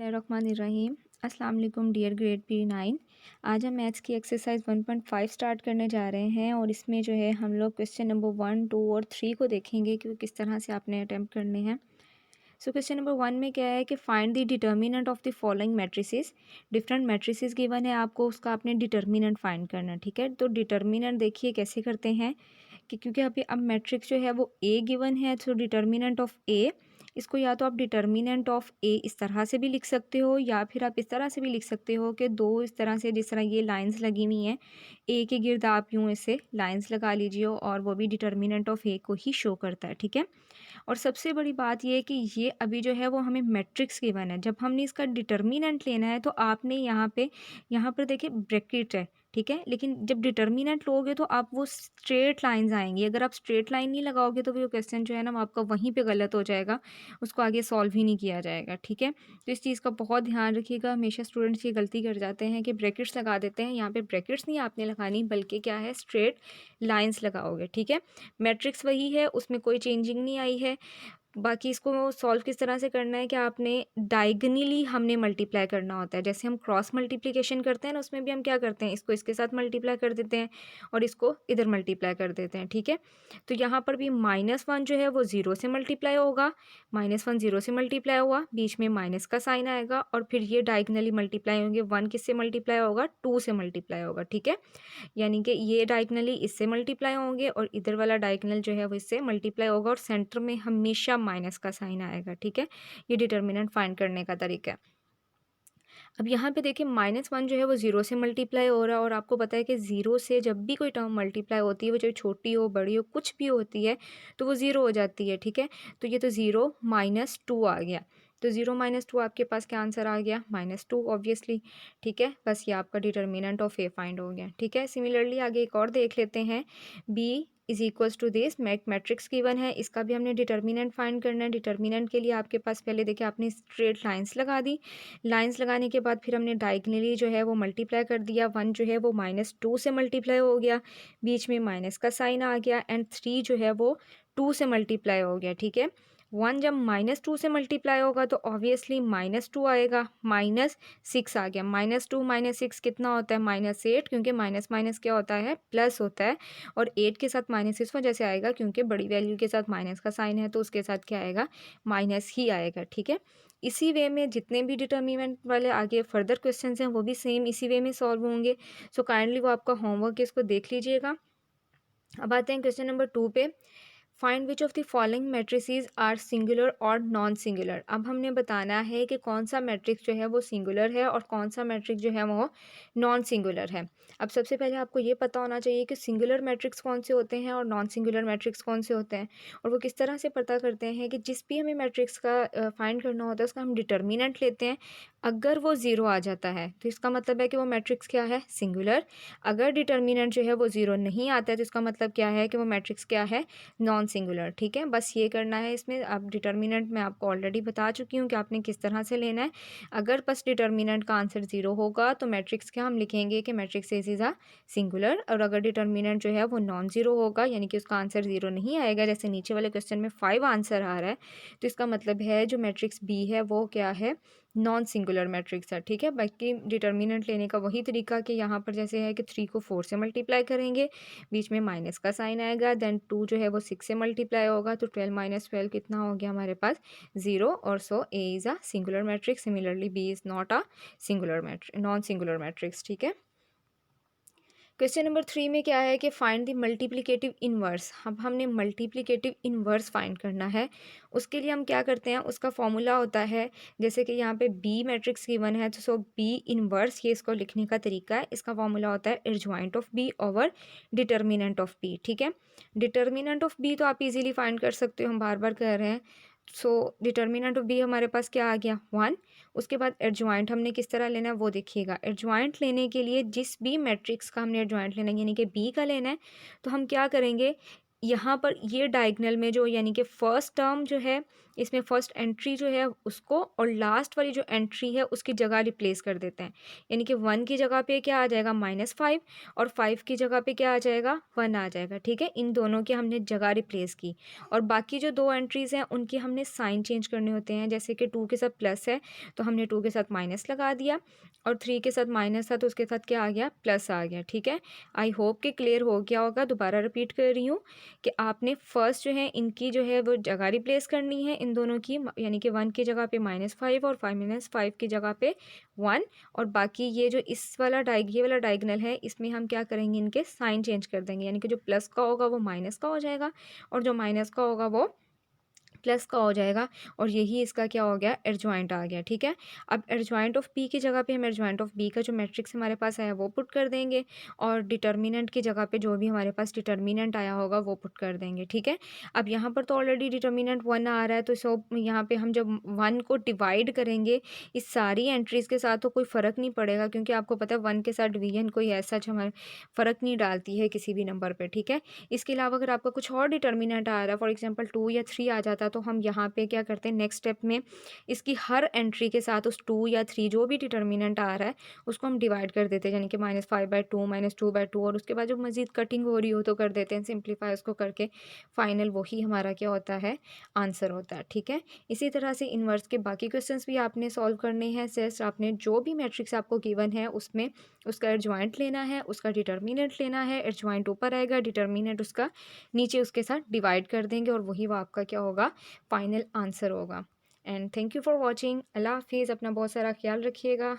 बिस्मिल्लाहिर्रहमानिर्रहीम। अस्सलाम वालेकुम डियर ग्रेड P9। आज हम मैथ्स की एक्सरसाइज 1.5 स्टार्ट करने जा रहे हैं और इसमें जो है हम लोग क्वेश्चन नंबर 1, 2 और 3 को देखेंगे कि किस तरह से आपने अटैम्प्ट करने हैं। सो क्वेश्चन नंबर 1 में क्या है कि find the determinant of the following matrices. Different matrices given है आपको, उसका आपने डिटर्मिनेंट फाइंड करना है। ठीक है, तो डिटर्मिनेंट देखिए कैसे करते हैं कि क्योंकि अभी अब मैट्रिक्स जो है वो ए गिवन है, तो डिटर्मिनेंट ऑफ ए, इसको या तो आप डिटर्मिनेंट ऑफ ए इस तरह से भी लिख सकते हो या फिर आप इस तरह से भी लिख सकते हो कि दो इस तरह से, जिस तरह ये लाइंस लगी हुई हैं ए के गिर्द आप यूँ ऐसे लाइंस लगा लीजिए और वो भी डिटर्मिनेंट ऑफ ए को ही शो करता है। ठीक है, और सबसे बड़ी बात ये है कि ये अभी जो है वो हमें मैट्रिक्स गिवन है। जब हमने इसका डिटर्मिनेंट लेना है तो आपने यहाँ पर देखिए ब्रैकेट है, ठीक है, लेकिन जब डिटर्मिनेंट लोगे तो आप वो स्ट्रेट लाइंस आएंगी। अगर आप स्ट्रेट लाइन नहीं लगाओगे तो वो क्वेश्चन जो है ना वो आपका वहीं पे गलत हो जाएगा, उसको आगे सॉल्व ही नहीं किया जाएगा। ठीक है, तो इस चीज़ का बहुत ध्यान रखिएगा। हमेशा स्टूडेंट्स ये गलती कर जाते हैं कि ब्रैकेट्स लगा देते हैं। यहाँ पे ब्रैकेट्स नहीं आपने लगानी, बल्कि क्या है, स्ट्रेट लाइंस लगाओगे। ठीक है, मैट्रिक्स वही है, उसमें कोई चेंजिंग नहीं आई है। बाकी इसको सॉल्व किस तरह से करना है कि आपने डायगनली हमने मल्टीप्लाई करना होता है। जैसे हम क्रॉस मल्टीप्लिकेशन करते हैं ना, उसमें भी हम क्या करते हैं, इसको इसके साथ मल्टीप्लाई कर देते हैं और इसको इधर मल्टीप्लाई कर देते हैं। ठीक है, तो यहाँ पर भी -1 जो है वो 0 से मल्टीप्लाई होगा। -1 0 से मल्टीप्लाई हुआ, बीच में माइनस का साइन आएगा और फिर ये डायगनली मल्टीप्लाई होंगे। 1 किससे मल्टीप्लाई होगा, 2 से मल्टीप्लाई होगा। ठीक है, यानी कि ये डायगनली इससे मल्टीप्लाई होंगे और इधर वाला डायगनल जो है वो इससे मल्टीप्लाई होगा और सेंटर में हमेशा माइनस का साइन आएगा। ठीक है, ये डिटर्मिनेंट फाइंड करने का तरीका है। अब यहाँ पे देखिए -1 जो है वो 0 से मल्टीप्लाई हो रहा है और आपको पता है कि 0 से जब भी कोई टर्म मल्टीप्लाई होती है, वो चाहे छोटी हो बड़ी हो कुछ भी होती है, तो वो 0 हो जाती है। ठीक है, तो ये तो 0 -2 आ गया, तो 0 -2 आपके पास क्या आंसर आ गया, -2 ऑब्वियसली। ठीक है, बस ये आपका डिटर्मिनेंट ऑफ ए फाइंड हो गया। ठीक है, सिमिलरली आगे एक और देख लेते हैं। B is equals to this matrix given है, इसका भी हमने डिटर्मिनेंट फाइंड करना है। डिटर्मिनेंट के लिए आपके पास पहले देखिए आपने स्ट्रेट लाइंस लगा दी, लाइंस लगाने के बाद फिर हमने डायगनली जो है वो मल्टीप्लाई कर दिया। 1 जो है वो -2 से मल्टीप्लाई हो गया, बीच में माइनस का साइन आ गया, एंड 3 जो है वो 2 से मल्टीप्लाई हो गया। ठीक है, 1 जब -2 से मल्टीप्लाई होगा तो ऑब्वियसली -2 आएगा, -6 आ गया। -2 -6 कितना होता है, -8, क्योंकि माइनस माइनस क्या होता है, प्लस होता है। और 8 के साथ माइनस इस वजह से आएगा क्योंकि बड़ी वैल्यू के साथ माइनस का साइन है, तो उसके साथ क्या आएगा, माइनस ही आएगा। ठीक है, इसी वे में जितने भी डिटर्मिनेंट वाले आगे फर्दर क्वेश्चंस हैं वो भी सेम इसी वे में सॉल्व होंगे। सो काइंडली वो आपका होमवर्क है, इसको देख लीजिएगा। अब आते हैं क्वेश्चन नंबर 2 पे। Find which of the following matrices are singular और नॉन सिंगुलर। अब हमने बताना है कि कौन सा मैट्रिक्स जो है वो सिंगुलर है और कौन सा मैट्रिक्स जो है वो नॉन सिंगुलर है। अब सबसे पहले आपको ये पता होना चाहिए कि सिंगुलर मैट्रिक्स कौन से होते हैं और नॉन सिंगुलर मैट्रिक्स कौन से होते हैं, और वो किस तरह से पता करते हैं कि जिस भी हमें मैट्रिक्स का फाइंड करना होता है उसका हम डिटर्मिनेंट लेते हैं। अगर वो ज़ीरो आ जाता है तो इसका मतलब है कि वो मैट्रिक्स क्या है, सिंगुलर। अगर डिटर्मिनेंट जो है वो ज़ीरो नहीं आता है तो इसका मतलब क्या है कि वो मैट्रिक्स क्या है, नॉन सिंगुलर। ठीक है, बस ये करना है इसमें। अब डिटर्मिनेंट मैं आपको ऑलरेडी बता चुकी हूँ कि आपने किस तरह से लेना है। अगर बस डिटर्मिनेंट का आंसर 0 होगा तो मैट्रिक्स क्या हम लिखेंगे कि मैट्रिक्स इज अ सिंगुलर, और अगर डिटर्मिनेंट जो है वो नॉन ज़ीरो होगा यानी कि उसका आंसर 0 नहीं आएगा, जैसे नीचे वाले क्वेश्चन में 5 आंसर आ रहा है, तो इसका मतलब है जो मैट्रिक्स बी है वो क्या है, नॉन सिंगुलर मैट्रिक्स है। ठीक है, बाकी डिटर्मिनेंट लेने का वही तरीका कि यहाँ पर जैसे है कि 3 को 4 से मल्टीप्लाई करेंगे, बीच में माइनस का साइन आएगा, देन 2 जो है वो 6 से मल्टीप्लाई होगा, तो 12 - 12 कितना हो गया हमारे पास, 0। और so A is a singular matrix, similarly B is not a singular matrix, non singular matrix. ठीक है, क्वेश्चन नंबर 3 में क्या है कि फाइंड द मल्टीप्लिकेटिव इन्वर्स। अब हमने मल्टीप्लिकेटिव इन्वर्स फाइंड करना है। उसके लिए हम क्या करते हैं, उसका फॉर्मूला होता है, जैसे कि यहाँ पे बी मैट्रिक्स गिवन है तो सो बी इन्वर्स, ये इसको लिखने का तरीका है। इसका फॉर्मूला होता है adjoint of B over determinant of B. ठीक है, डिटर्मिनेंट ऑफ बी तो आप इजीली फाइंड कर सकते हो, हम बार बार कह रहे हैं। सो डिटर्मिनेंट ऑफ बी हमारे पास क्या आ गया, 1। उसके बाद एडजॉइंट हमने किस तरह लेना है वो देखिएगा। एडजॉइंट लेने के लिए जिस भी मैट्रिक्स का हमने एडजॉइंट लेना है यानी कि बी का लेना है, तो हम क्या करेंगे, यहाँ पर ये डायगनल में जो यानी कि फर्स्ट टर्म जो है इसमें फर्स्ट एंट्री जो है उसको और लास्ट वाली जो एंट्री है उसकी जगह रिप्लेस कर देते हैं। यानी कि 1 की जगह पे क्या आ जाएगा -5 और 5 की जगह पे क्या आ जाएगा 1 आ जाएगा, ठीक है। इन दोनों की हमने जगह रिप्लेस की और बाकी जो 2 एंट्रीज़ हैं उनके हमने साइन चेंज करने होते हैं। जैसे कि 2 के साथ प्लस है तो हमने 2 के साथ माइनस लगा दिया और 3 के साथ माइनस था तो उसके साथ क्या आ गया प्लस आ गया, ठीक है। आई होप कि क्लियर हो गया होगा। दोबारा रिपीट कर रही हूँ कि आपने फर्स्ट जो है इनकी जो है वो जगह रिप्लेस करनी है इन दोनों की, यानी कि 1 की जगह पे -5 और -5 की जगह पे 1 और बाकी ये जो इस वाला ये वाला डायगोनल है इसमें हम क्या करेंगे इनके साइन चेंज कर देंगे, यानी कि जो प्लस का होगा वो माइनस का हो जाएगा और जो माइनस का होगा वो प्लस का हो जाएगा और यही इसका क्या हो गया एडजॉइंट आ गया, ठीक है। अब एडजॉइंट ऑफ पी की जगह पे हम एडजॉइंट ऑफ बी का जो मैट्रिक्स हमारे पास आया वो पुट कर देंगे और डिटर्मिनेंट की जगह पे जो भी हमारे पास डिटर्मिनेंट आया होगा वो पुट कर देंगे, ठीक है। अब यहाँ पर तो ऑलरेडी डिटर्मिनेंट 1 आ रहा है तो सो यहाँ पे हम जब 1 को डिवाइड करेंगे इस सारी एंट्रीज़ के साथ तो कोई फ़र्क नहीं पड़ेगा, क्योंकि आपको पता है 1 के साथ डिवीजन कोई ऐसा हमारे फ़र्क नहीं डालती है किसी भी नंबर पर, ठीक है। इसके अलावा अगर आपका कुछ और डिटर्मिनेंट आ रहा है, फॉर एग्जांपल 2 या 3 आ जाता तो हम यहाँ पे क्या करते हैं नेक्स्ट स्टेप में इसकी हर एंट्री के साथ उस 2 या 3 जो भी डिटर्मिनेंट आ रहा है उसको हम डिवाइड कर देते हैं, यानी कि -5/2 -2/2 और उसके बाद जो मज़ीद कटिंग हो रही हो तो कर देते हैं सिंप्लीफाई उसको करके, फाइनल वही हमारा क्या होता है आंसर होता है, ठीक है। इसी तरह से इन्वर्स के बाकी क्वेश्चंस भी आपने सॉल्व करने हैं। जस्ट आपने जो भी मैट्रिक्स आपको गिवन है उसमें उसका एडजॉइंट लेना है, उसका डिटर्मिनेंट लेना है, एडजॉइंट ऊपर आएगा, डिटर्मिनेंट उसका नीचे उसके साथ डिवाइड कर देंगे और वही वो आपका क्या होगा फाइनल आंसर होगा। And thank you for watching. अल्लाह हाफिज़। अपना बहुत सारा ख्याल रखिएगा।